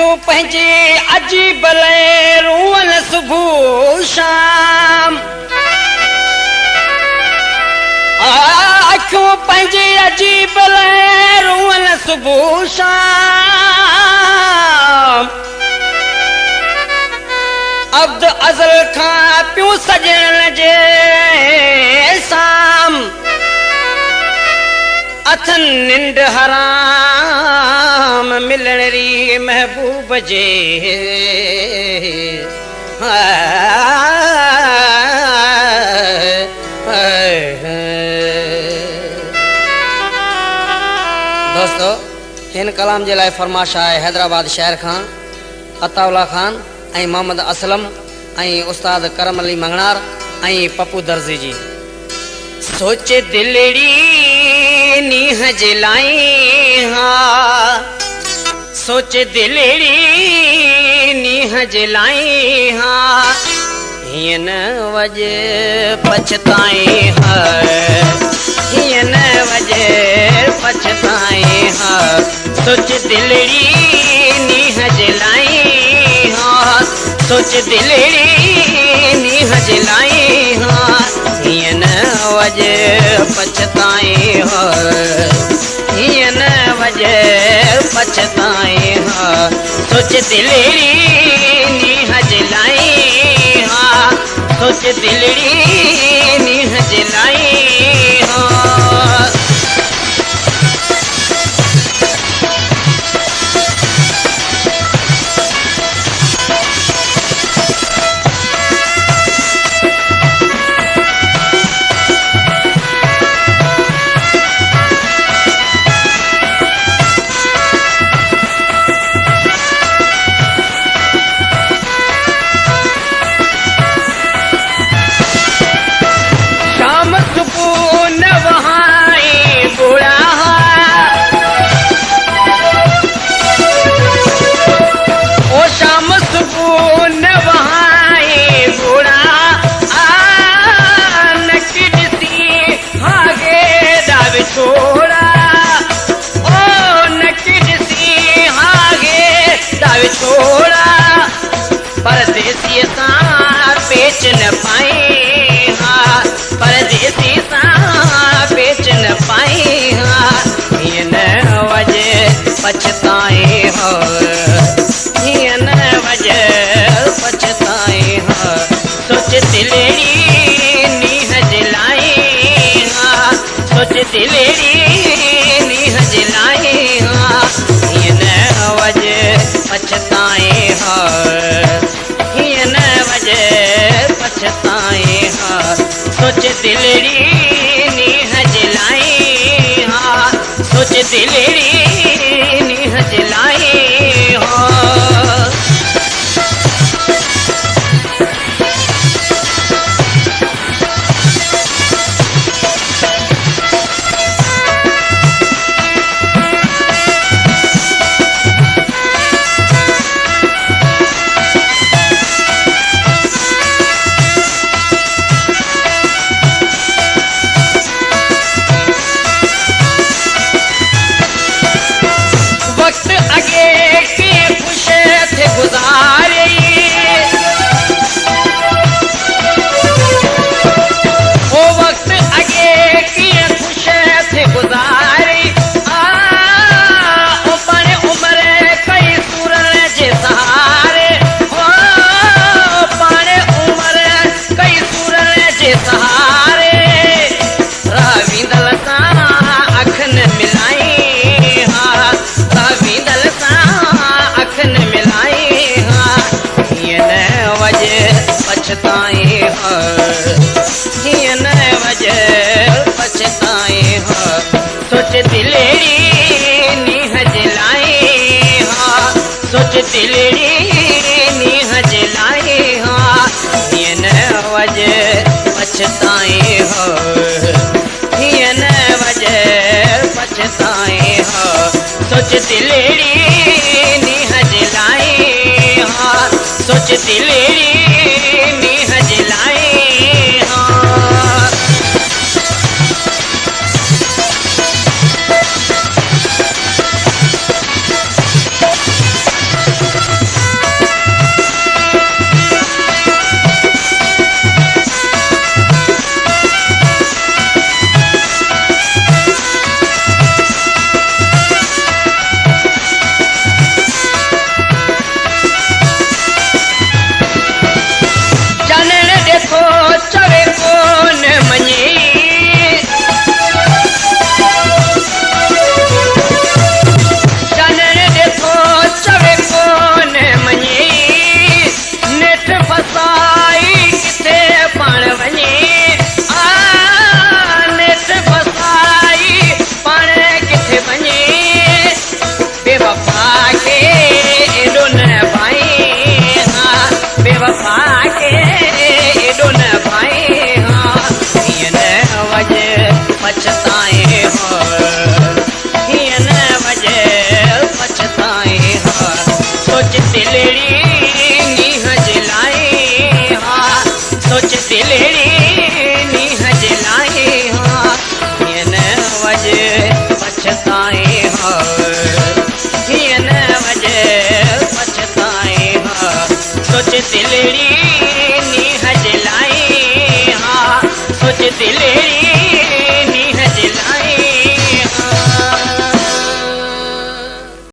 अखियूं पंहिंजी अजीब लहरून सुबुह शाम अखियूं पंहिंजी अजीब लहरून सुबुह शाम अब्द अज़ल खां पियूं सजण जे साम अथन निंड हराम मिलण री महबूब जे दोस्तों हिन कलाम जे लाइ फरमाश आहे हैदराबाद शहर खां अताउल्ला खान ऐं मोहम्मद असलम ऐं उस्ताद करम अली मंगणार ऐं पप्पू दर्जी जी। सोच दिलड़ी नीह जलाई हाँ सोच दिलड़ी नीह जलाई हाँ हिय न वजे पछताए हिय न वजे पछताए हाँ सोच दिलड़ी नीह जलाई हाँ सोच दिलड़ी नीह जलाई हाँ हिय न वजे पछताए हिय न वजे पछताए हाँ सोच दिलड़ी नीह जलाई हाँ सोच दिलड़ी नीह जलाई हाँ परदेसी सां पेच न पाए हाँ परदेसी सां पेच न पाए हाँ हिय न वजे पछताए हो हिय न वजे पछताए हो सोच दिलड़ी नीह जलाई हाँ सोच दिलड़ी नीह जलाई हाँ हिय न वजे पछताए हो हिय न वजे पछताए हाँ सोच दिलड़ी नीह जलाई हाँ सोच दिलड़ी नीह जलाई हाँ पछताए हिय न वजे पछताए सोच दिलड़ी नीह जलाई हाँ सोच दिलड़ी नीह जलाई हाँ हिय न वजे पछताए हिय न वजे पछताए सोच दिलड़ी नीह जलाई हाँ सोच दिलड़ी नीह जलाई हाँ दिल